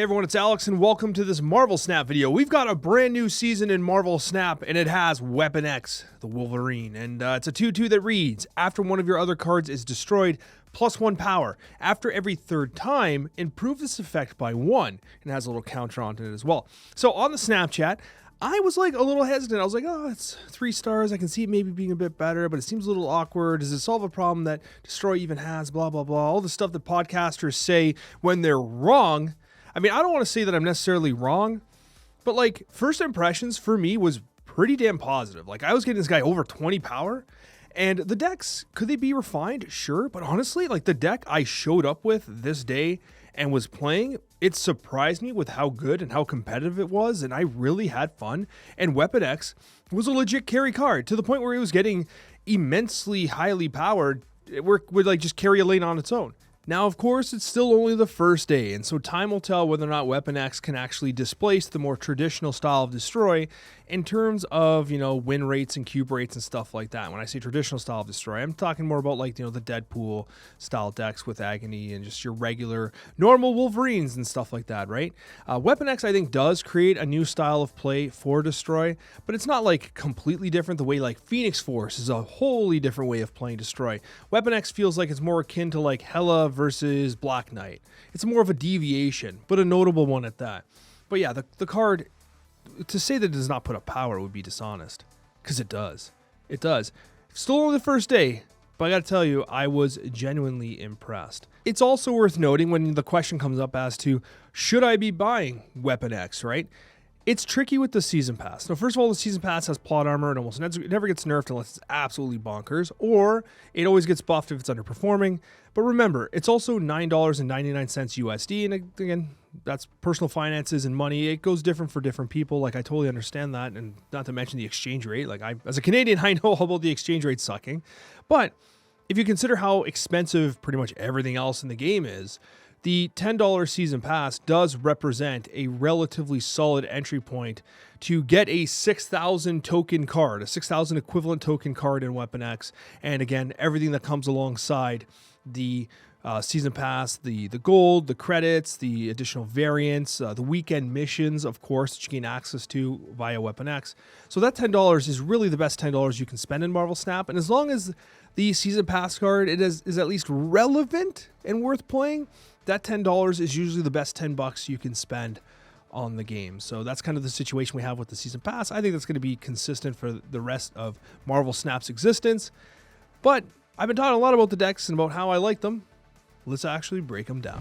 Hey everyone, it's Alex and welcome to this Marvel Snap video. We've got a brand new season in Marvel Snap and it has Weapon X, the Wolverine. And it's a 2-2 that reads, after one of your other cards is destroyed, +1 power. After every third time, improve this effect by 1. And it has a little counter onto it as well. So on the Snapchat, I was like a little hesitant. I was like, oh, it's 3 stars. I can see it maybe being a bit better, but it seems a little awkward. Does it solve a problem that Destroy even has? Blah, blah, blah. All the stuff that podcasters say when they're wrong. I mean, I don't want to say that I'm necessarily wrong, but like first impressions for me was pretty damn positive. Like I was getting this guy over 20 power, and the decks, could they be refined? Sure. But honestly, like the deck I showed up with this day and was playing, it surprised me with how good and how competitive it was. And I really had fun. And Weapon X was a legit carry card to the point where he was getting immensely highly powered. It would like just carry a lane on its own. Now, of course, it's still only the first day, and so time will tell whether or not Weapon X can actually displace the more traditional style of Destroy in terms of, win rates and cube rates and stuff like that. When I say traditional style of Destroy, I'm talking more about like, the Deadpool style decks with Agony and just your regular normal Wolverines and stuff like that, right? Weapon X, I think, does create a new style of play for Destroy, but it's not like completely different the way like Phoenix Force is a wholly different way of playing Destroy. Weapon X feels like it's more akin to like Hela versus Black Knight. It's more of a deviation, but a notable one at that. But yeah, the card, to say that it does not put up power would be dishonest, because it does. It does. Still only the first day, but I gotta tell you, I was genuinely impressed. It's also worth noting when the question comes up as to, should I be buying Weapon X, right? It's tricky with the Season Pass. Now, first of all, the Season Pass has plot armor and it never gets nerfed unless it's absolutely bonkers, or it always gets buffed if it's underperforming. But remember, it's also $9.99 USD, and again, that's personal finances and money. It goes different for different people. Like, I totally understand that, and not to mention the exchange rate. Like, as a Canadian, I know all about the exchange rate sucking. But if you consider how expensive pretty much everything else in the game is, the $10 Season Pass does represent a relatively solid entry point to get a 6,000 token card, a 6,000 equivalent token card in Weapon X. And again, everything that comes alongside the Season Pass, the gold, the credits, the additional variants, the weekend missions, of course, that you gain access to via Weapon X. So that $10 is really the best $10 you can spend in Marvel Snap. And as long as the Season Pass card is at least relevant and worth playing, that $10 is usually the best $10 you can spend on the game. So that's kind of the situation we have with the Season Pass. I think that's going to be consistent for the rest of Marvel Snap's existence. But I've been talking a lot about the decks and about how I like them. Let's actually break them down.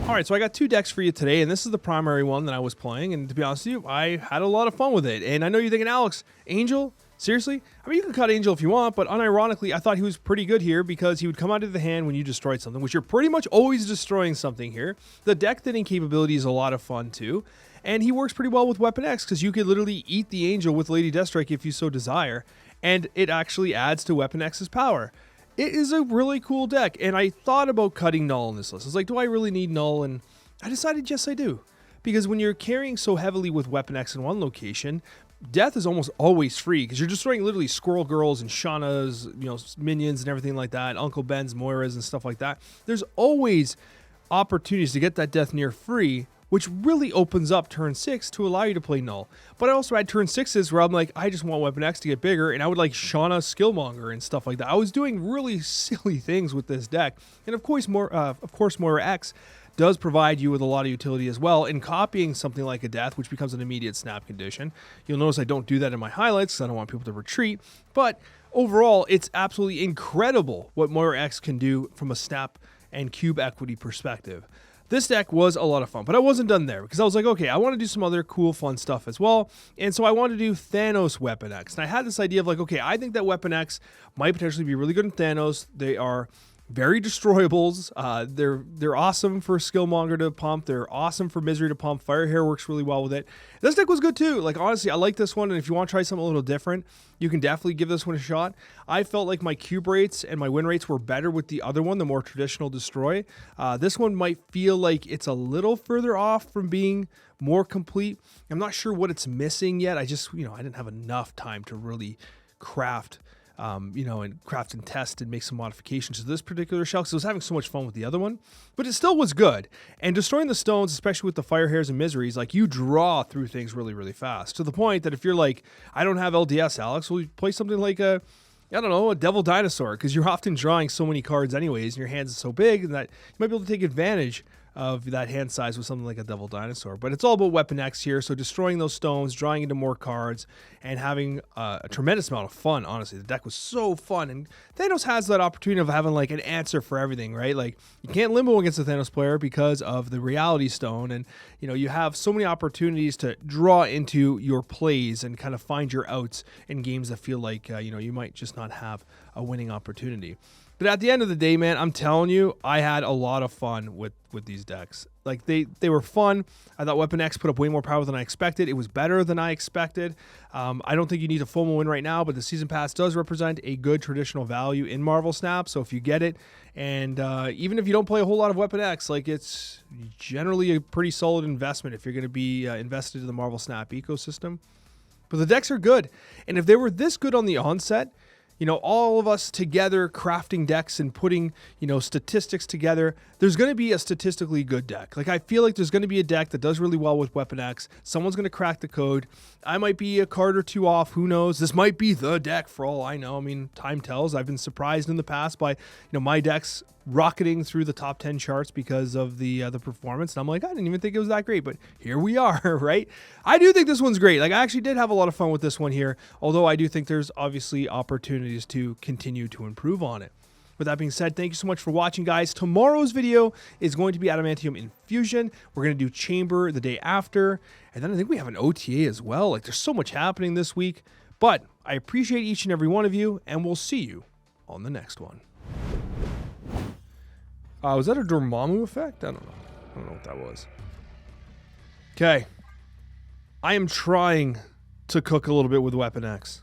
All right, so I got 2 decks for you today, and this is the primary one that I was playing. And to be honest with you, I had a lot of fun with it. And I know you're thinking, Alex, Angel? Seriously? I mean, you can cut Angel if you want, but unironically, I thought he was pretty good here because he would come out of the hand when you destroyed something, which you're pretty much always destroying something here. The deck thinning capability is a lot of fun too, and he works pretty well with Weapon X because you could literally eat the Angel with Lady Deathstrike if you so desire, and it actually adds to Weapon X's power. It is a really cool deck, and I thought about cutting Null in this list. I was like, do I really need Null? And I decided, yes, I do. Because when you're carrying so heavily with Weapon X in one location, death is almost always free because you're destroying literally Squirrel Girls and Shauna's, minions and everything like that, Uncle Ben's, Moira's and stuff like that. There's always opportunities to get that death near free, which really opens up turn 6 to allow you to play Null. But I also had turn 6s where I'm like, I just want Weapon X to get bigger, and I would like Shauna Skillmonger and stuff like that. I was doing really silly things with this deck, and of course, Moira X does provide you with a lot of utility as well in copying something like a death, which becomes an immediate snap condition. You'll notice I don't do that in my highlights because I don't want people to retreat, but overall, it's absolutely incredible what Moira X can do from a snap and cube equity perspective. This deck was a lot of fun, but I wasn't done there because I was like, okay, I want to do some other cool, fun stuff as well. And so I wanted to do Thanos Weapon X. And I had this idea of like, okay, I think that Weapon X might potentially be really good in Thanos. They are very destroyables. They're awesome for Skillmonger to pump. They're awesome for Misery to pump. Firehair works really well with it. This deck was good too. Like, honestly, I like this one. And if you want to try something a little different, you can definitely give this one a shot. I felt like my cube rates and my win rates were better with the other one, the more traditional Destroy. This one might feel like it's a little further off from being more complete. I'm not sure what it's missing yet. I just, I didn't have enough time to really craft you know, and craft and test and make some modifications to this particular shell because I was having so much fun with the other one. But it still was good. And destroying the stones, especially with the fire hairs and miseries, like you draw through things really, really fast. To the point that if you're like, I don't have LDS, Alex, well, you play something like a, I don't know, a devil dinosaur, because you're often drawing so many cards anyways, and your hands are so big that you might be able to take advantage of that hand size with something like a devil dinosaur. But it's all about Weapon X here, so destroying those stones, drawing into more cards, and having a tremendous amount of fun, honestly. The deck was so fun, and Thanos has that opportunity of having like an answer for everything, right? Like, you can't limbo against the Thanos player because of the Reality Stone, and you know, you have so many opportunities to draw into your plays and kind of find your outs in games that feel like, you know, you might just not have a winning opportunity. But at the end of the day, man, I'm telling you, I had a lot of fun with these decks. Like, they were fun. I thought Weapon X put up way more power than I expected. It was better than I expected. I don't think you need a FOMO win right now, but the Season Pass does represent a good traditional value in Marvel Snap. So if you get it, and even if you don't play a whole lot of Weapon X, like, it's generally a pretty solid investment if you're going to be invested in the Marvel Snap ecosystem. But the decks are good. And if they were this good on the onset, you know, all of us together crafting decks and putting, you know, statistics together, there's going to be a statistically good deck. Like, I feel like there's going to be a deck that does really well with Weapon X. Someone's going to crack the code. I might be a card or two off. Who knows? This might be the deck for all I know. I mean, time tells. I've been surprised in the past by, you know, my decks rocketing through the top 10 charts because of the performance. And I'm like, I didn't even think it was that great, but here we are, right? I do think this one's great. Like, I actually did have a lot of fun with this one here, although I do think there's obviously opportunities to continue to improve on it. With that being said, thank you so much for watching, guys. Tomorrow's video is going to be Adamantium Infusion. We're going to do Chamber the day after, and then I think we have an OTA as well. Like, there's so much happening this week, but I appreciate each and every one of you, and we'll see you on the next one. Was that a Dormammu effect? I don't know. I don't know what that was. Okay. I am trying to cook a little bit with Weapon X.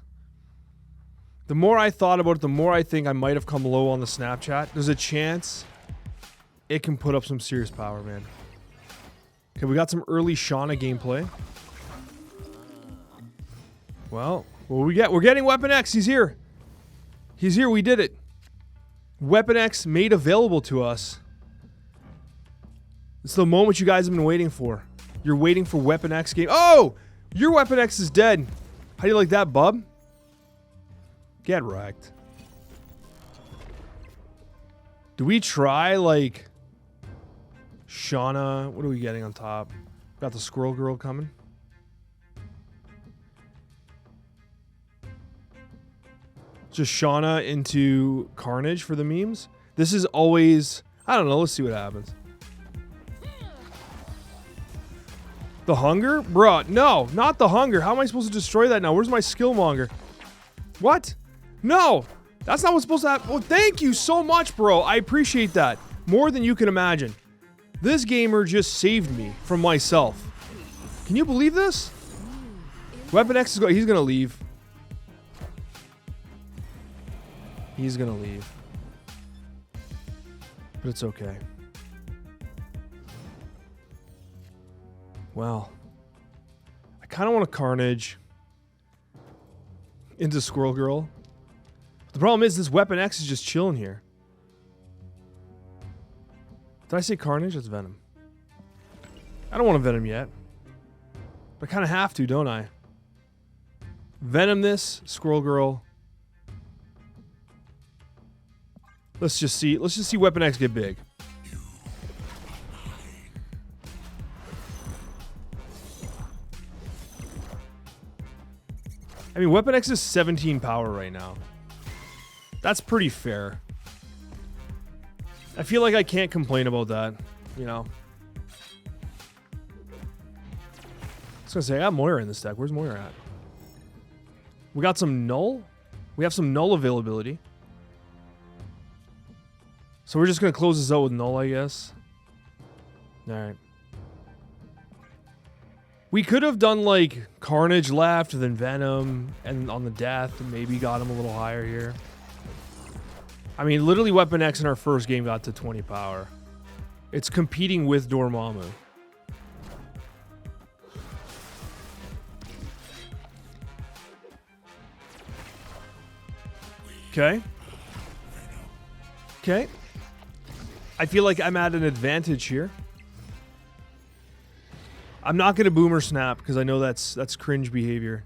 The more I thought about it, the more I think I might have come low on the Snapchat. There's a chance it can put up some serious power, man. Okay, we got some early Shauna gameplay. Well, what do we get? We're getting Weapon X. He's here. He's here. We did it. Weapon X made available to us. It's the moment you guys have been waiting for. You're waiting for Weapon X game. Oh! Your Weapon X is dead. How do you like that, bub? Get wrecked. Do we try, like, Shauna? What are we getting on top? Got the Squirrel Girl coming. Just Shauna into Carnage for the memes. This is always... I don't know. Let's see what happens. The Hunger? Bruh, no. Not the Hunger. How am I supposed to destroy that now? Where's my Skillmonger? What? No. That's not what's supposed to happen. Well, thank you so much, bro. I appreciate that. More than you can imagine. This gamer just saved me from myself. Can you believe this? Weapon X is going... He's going to leave. He's going to leave. But it's okay. Well, I kind of want a Carnage into Squirrel Girl. But the problem is this Weapon X is just chilling here. Did I say Carnage? That's Venom. I don't want a Venom yet. But I kind of have to, don't I? Venom this, Squirrel Girl. Let's just see Weapon X get big. I mean, Weapon X is 17 power right now. That's pretty fair. I feel like I can't complain about that, you know. I was gonna say, I got Moira in this deck. Where's Moira at? We got some Null? We have some Null availability. So we're just going to close this out with Null, I guess. Alright. We could have done, like, Carnage left, then Venom, and on the death, and maybe got him a little higher here. I mean, literally Weapon X in our first game got to 20 power. It's competing with Dormammu. Okay. Okay. I feel like I'm at an advantage here. I'm not going to boomer snap because I know that's cringe behavior.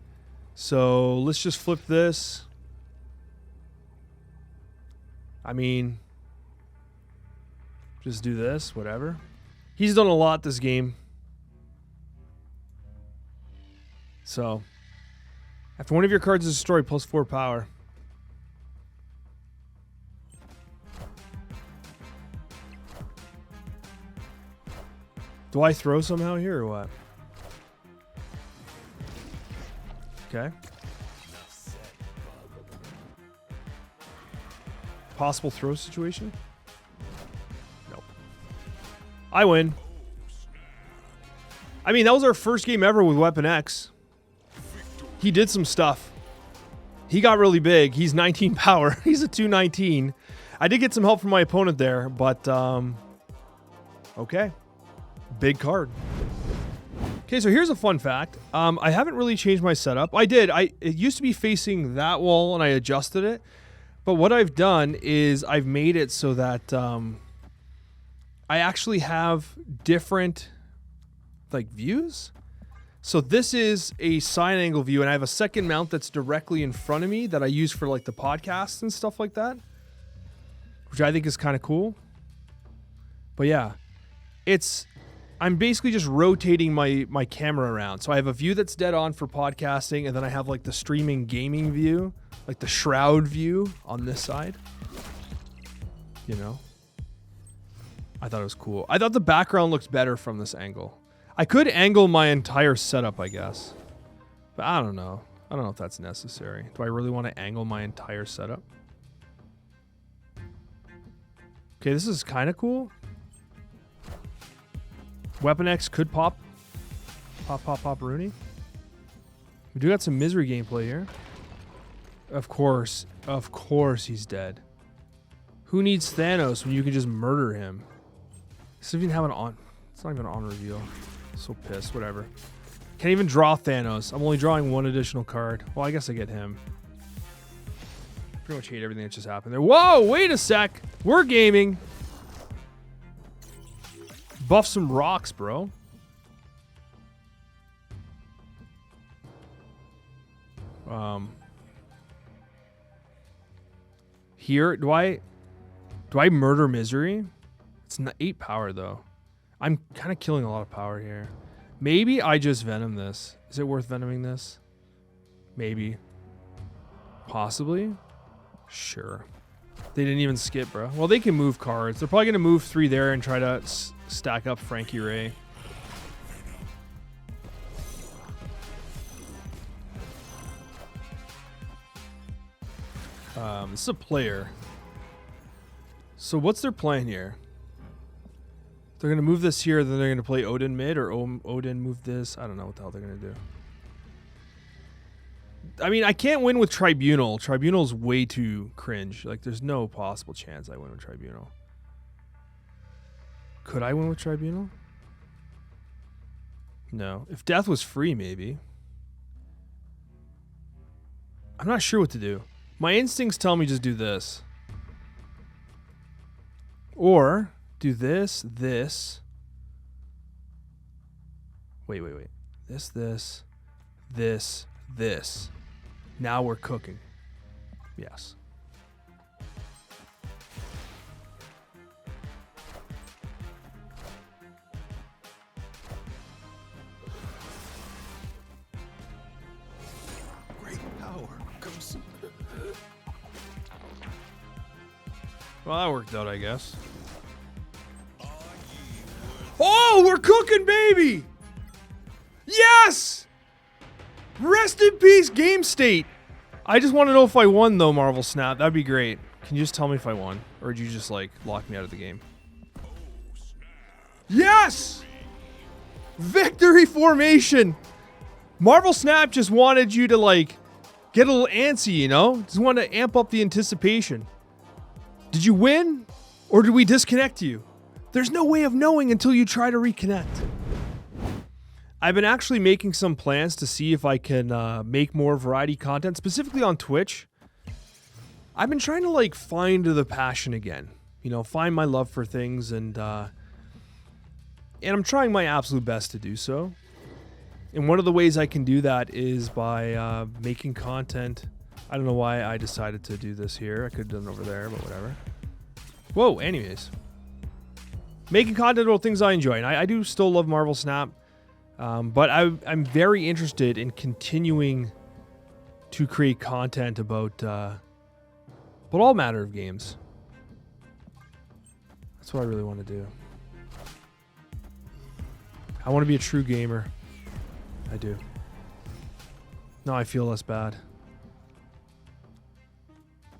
So let's just flip this. I mean, just do this, whatever. He's done a lot this game. So, after one of your cards is destroyed, +4 power. Do I throw somehow here or what? Okay. Possible throw situation? Nope. I win. I mean, that was our first game ever with Weapon X. He did some stuff. He got really big. He's 19 power. He's a 219. I did get some help from my opponent there, but okay. Big card. Okay, so here's a fun fact. I haven't really changed my setup. I did. It used to be facing that wall, and I adjusted it. But what I've done is I've made it so that I actually have different views. So this is a side angle view, and I have a second mount that's directly in front of me that I use for the podcasts and stuff like that, which I think is kind of cool. But yeah, I'm basically just rotating my camera around. So I have a view that's dead on for podcasting, and then I have the streaming gaming view, the shroud view on this side. You know? I thought it was cool. I thought the background looked better from this angle. I could angle my entire setup, I guess. But I don't know. I don't know if that's necessary. Do I really want to angle my entire setup? Okay, this is kind of cool. Weapon X could pop. Pop, Rooney. We do got some misery gameplay here. Of course he's dead. Who needs Thanos when you can just murder him? It's not even have an on. It's not even on reveal. So pissed. Whatever. Can't even draw Thanos. I'm only drawing one additional card. Well, I guess I get him. Pretty much hate everything that just happened there. Whoa! Wait a sec. We're gaming. Buff some rocks, bro. Here, do I murder misery? It's not 8 power though. I'm kind of killing a lot of power here. Maybe I just venom this. Is it worth venoming this? Maybe. Possibly. Sure. They didn't even skip, bro. Well, they can move cards. They're probably going to move 3 there and try to stack up Frankie Ray. This is a player. So what's their plan here? They're going to move this here, then they're going to play Odin mid, or Odin move this. I don't know what the hell they're going to do. I mean, I can't win with Tribunal. Tribunal's way too cringe. There's no possible chance I win with Tribunal. Could I win with Tribunal? No. If death was free, maybe. I'm not sure what to do. My instincts tell me just do this. Or do this. Wait. This. Now we're cooking. Yes. Great power comes. Well, that worked out, I guess. Oh, we're cooking, baby! Yes! Rest in peace, game state. I just want to know if I won, though, Marvel Snap. That'd be great. Can you just tell me if I won? Or did you just, lock me out of the game? Yes! Victory formation! Marvel Snap just wanted you to, get a little antsy, you know? Just wanted to amp up the anticipation. Did you win? Or did we disconnect you? There's no way of knowing until you try to reconnect. I've been actually making some plans to see if I can make more variety content, specifically on Twitch. I've been trying to like find the passion again. You know, find my love for things, and I'm trying my absolute best to do so. And one of the ways I can do that is by making content. I don't know why I decided to do this here. I could have done it over there, but whatever. Whoa, anyways. Making content about things I enjoy. And I do still love Marvel Snap. But I'm very interested in continuing to create content about all matter of games. That's what I really want to do. I want to be a true gamer. I do. Now I feel less bad.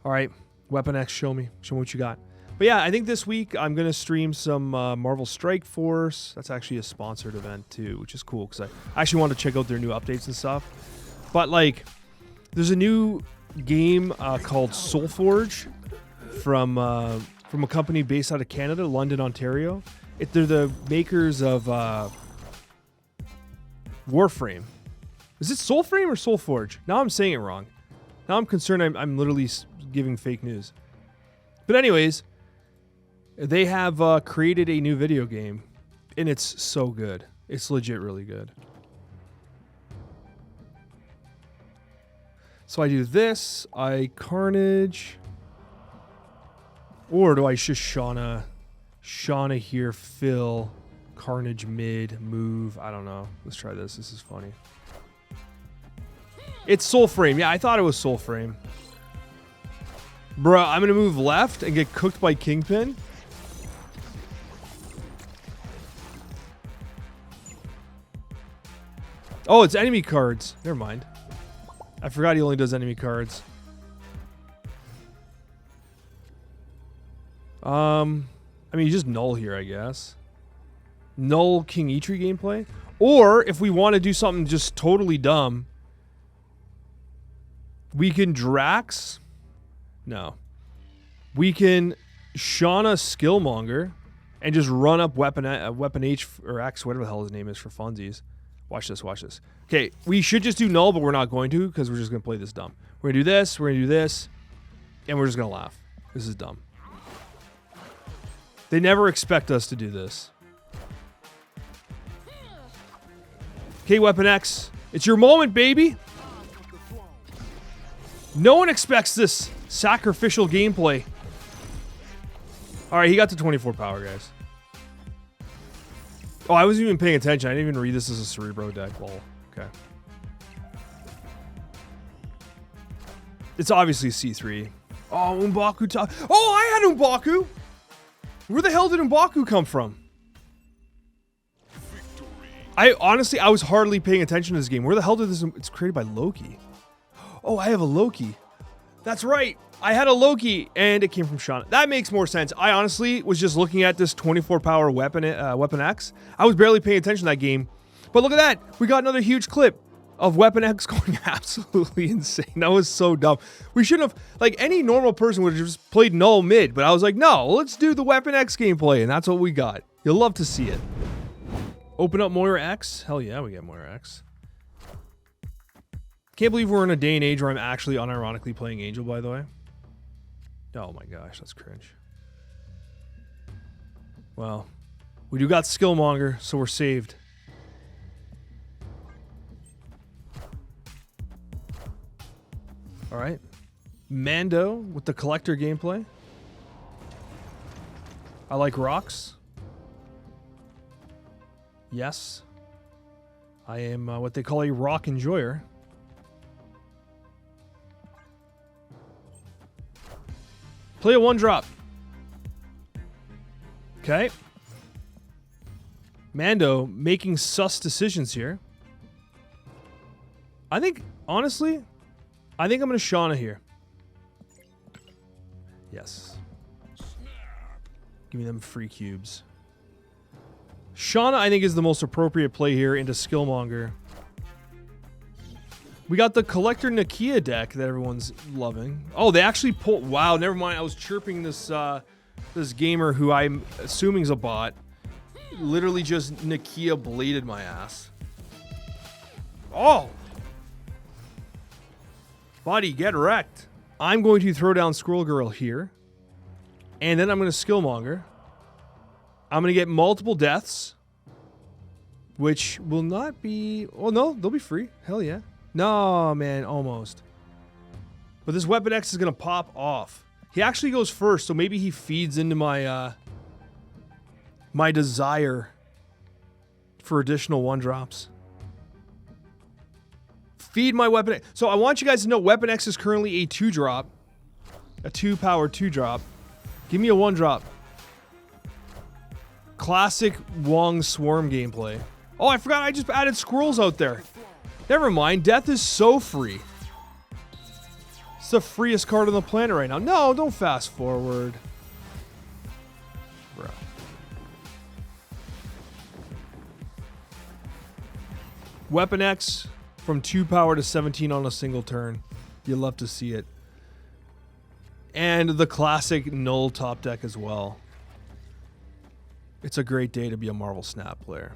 All right, Weapon X, show me what you got. But yeah, I think this week I'm going to stream some Marvel Strike Force. That's actually a sponsored event too, which is cool because I actually want to check out their new updates and stuff. But like, there's a new game called Soulforge from a company based out of Canada, London, Ontario. They're the makers of Warframe. Is it Soulframe or Soulforge? Now I'm saying it wrong. Now I'm concerned I'm literally giving fake news. But anyways, they have created a new video game, and it's so good. It's legit really good. So I do this, I Carnage, or do I just Shauna here, Phil, Carnage mid, move, I don't know. Let's try this, this is funny. It's Soulframe, yeah, I thought it was Soulframe. Bruh, I'm gonna move left and get cooked by Kingpin. Oh, it's enemy cards. Never mind. I forgot he only does enemy cards. I mean, you just null here, I guess. Null King Eitri gameplay. Or, if we want to do something just totally dumb, we can Drax. No. We can Shauna Skillmonger and just run up Weapon H or X, whatever the hell his name is, for funsies. Watch this, watch this. Okay, we should just do null, but we're not going to because we're just going to play this dumb. We're going to do this, we're going to do this, and we're just going to laugh. This is dumb. They never expect us to do this. Okay, Weapon X, it's your moment, baby. No one expects this sacrificial gameplay. All right, he got to 24 power, guys. Oh, I wasn't even paying attention. I didn't even read this as a Cerebro deck. Well, okay. It's obviously C3. Oh, M'Baku top. Oh, I had M'Baku. Where the hell did M'Baku come from? I was hardly paying attention to this game. Where the hell did this? It's created by Loki. Oh, I have a Loki. That's right. I had a Loki, and it came from Shauna. That makes more sense. I honestly was just looking at this 24 power Weapon X. I was barely paying attention to that game. But look at that. We got another huge clip of Weapon X going absolutely insane. That was so dumb. We shouldn't have, like, any normal person would have just played null mid. But I was like, no, let's do the Weapon X gameplay. And that's what we got. You'll love to see it. Open up Moira X. Hell yeah, we get Moira X. Can't believe we're in a day and age where I'm actually unironically playing Angel, by the way. Oh my gosh, that's cringe. Well, we do got Skillmonger, so we're saved. All right. Mando with the collector gameplay. I like rocks. Yes. I am what they call a rock enjoyer. Play a one drop. Okay. Mando making sus decisions here. I think, honestly, I'm going to Shauna here. Yes. Give me them free cubes. Shauna, I think, is the most appropriate play here into Skillmonger. We got the Collector Nakia deck that everyone's loving. Oh, they actually pulled... Wow, never mind. I was chirping this this gamer who I'm assuming is a bot. Literally just Nakia bladed my ass. Oh! Buddy, get wrecked. I'm going to throw down Squirrel Girl here. And then I'm going to Skillmonger. I'm going to get multiple deaths. Which will not be... Oh, no. They'll be free. Hell yeah. No, man. Almost. But this Weapon X is going to pop off. He actually goes first, so maybe he feeds into my... my desire for additional 1-drops. Feed my Weapon X. So I want you guys to know Weapon X is currently a 2-drop. A 2-power 2-drop. Give me a 1-drop. Classic Wong Swarm gameplay. Oh, I forgot I just added squirrels out there. Never mind. Death is so free. It's the freest card on the planet right now. No, don't fast forward. Bro. Weapon X from 2 power to 17 on a single turn. You love to see it. And the classic null top deck as well. It's a great day to be a Marvel Snap player.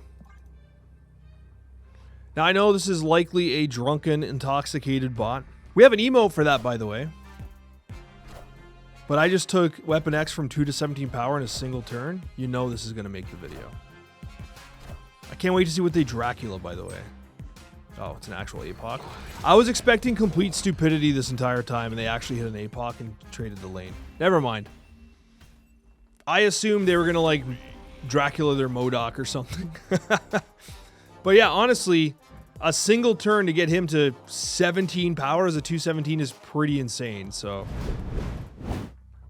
Now I know this is likely a drunken, intoxicated bot. We have an emote for that, by the way. But I just took Weapon X from 2 to 17 power in a single turn. You know this is going to make the video. I can't wait to see what they Dracula, by the way. Oh, it's an actual APOC. I was expecting complete stupidity this entire time, and they actually hit an APOC and traded the lane. Never mind. I assumed they were going to, like, Dracula their MODOK or something. But yeah, honestly, a single turn to get him to 17 power as a 217 is pretty insane, so...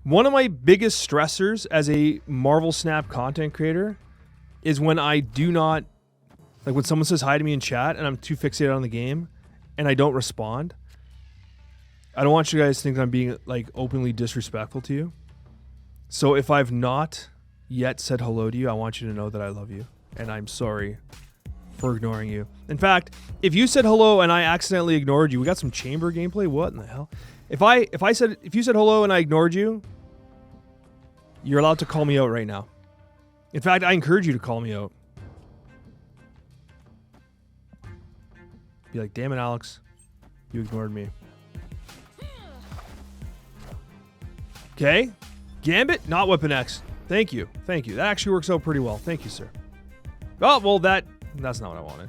One of my biggest stressors as a Marvel Snap content creator is when I do not... Like when someone says hi to me in chat and I'm too fixated on the game and I don't respond. I don't want you guys to think that I'm being like openly disrespectful to you. So if I've not yet said hello to you, I want you to know that I love you and I'm sorry for ignoring you. In fact, if you said hello and I accidentally ignored you, we got some chamber gameplay. What in the hell? If you said hello and I ignored you, you're allowed to call me out right now. In fact, I encourage you to call me out. Be like, damn it, Alex. You ignored me. Okay. Gambit, not Weapon X. Thank you. Thank you. That actually works out pretty well. Thank you, sir. Oh, well, that's not what I wanted.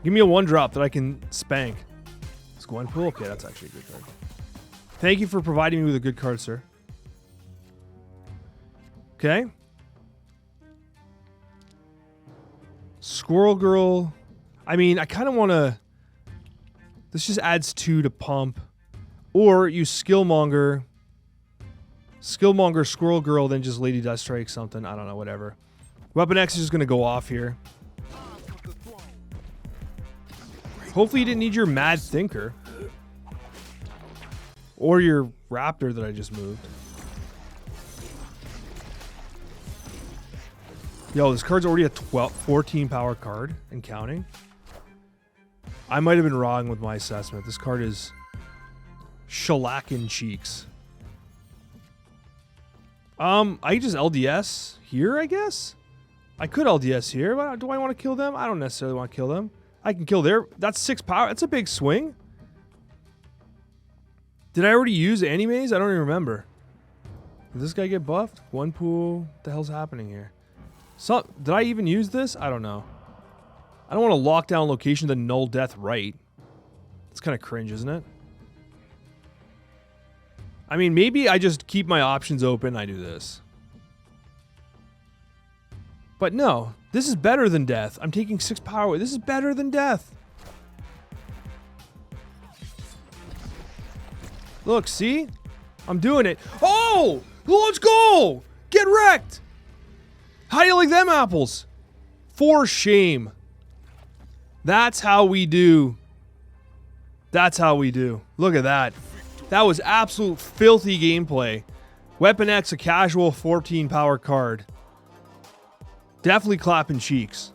Give me a 1-drop that I can spank. It's Gwenpool? Okay, that's actually a good card. Thank you for providing me with a good card, sir. Okay. Squirrel Girl... I mean, I kind of want to... This just adds 2 to pump. Or you Skillmonger, Squirrel Girl, then just Lady Deathstrike something. I don't know, whatever. Weapon X is just going to go off here. Hopefully you didn't need your Mad Thinker. Or your Raptor that I just moved. Yo, this card's already a 14 power card and counting. I might have been wrong with my assessment. This card is shellacking cheeks. I just LDS here, I guess? I could LDS here, but do I want to kill them? I don't necessarily want to kill them. I can kill their... That's 6 power. That's a big swing. Did I already use Animes? I don't even remember. Did this guy get buffed? Gwenpool? What the hell's happening here? Did I even use this? I don't know. I don't want to lock down location to null death right. It's kind of cringe, isn't it? I mean, maybe I just keep my options open and I do this. But no, this is better than death. I'm taking 6 power. This is better than death. Look, see? I'm doing it. Oh! Let's go! Get wrecked! How do you like them apples? For shame. That's how we do. That's how we do. Look at that. That was absolute filthy gameplay. Weapon X, a casual 14 power card. Definitely clapping cheeks.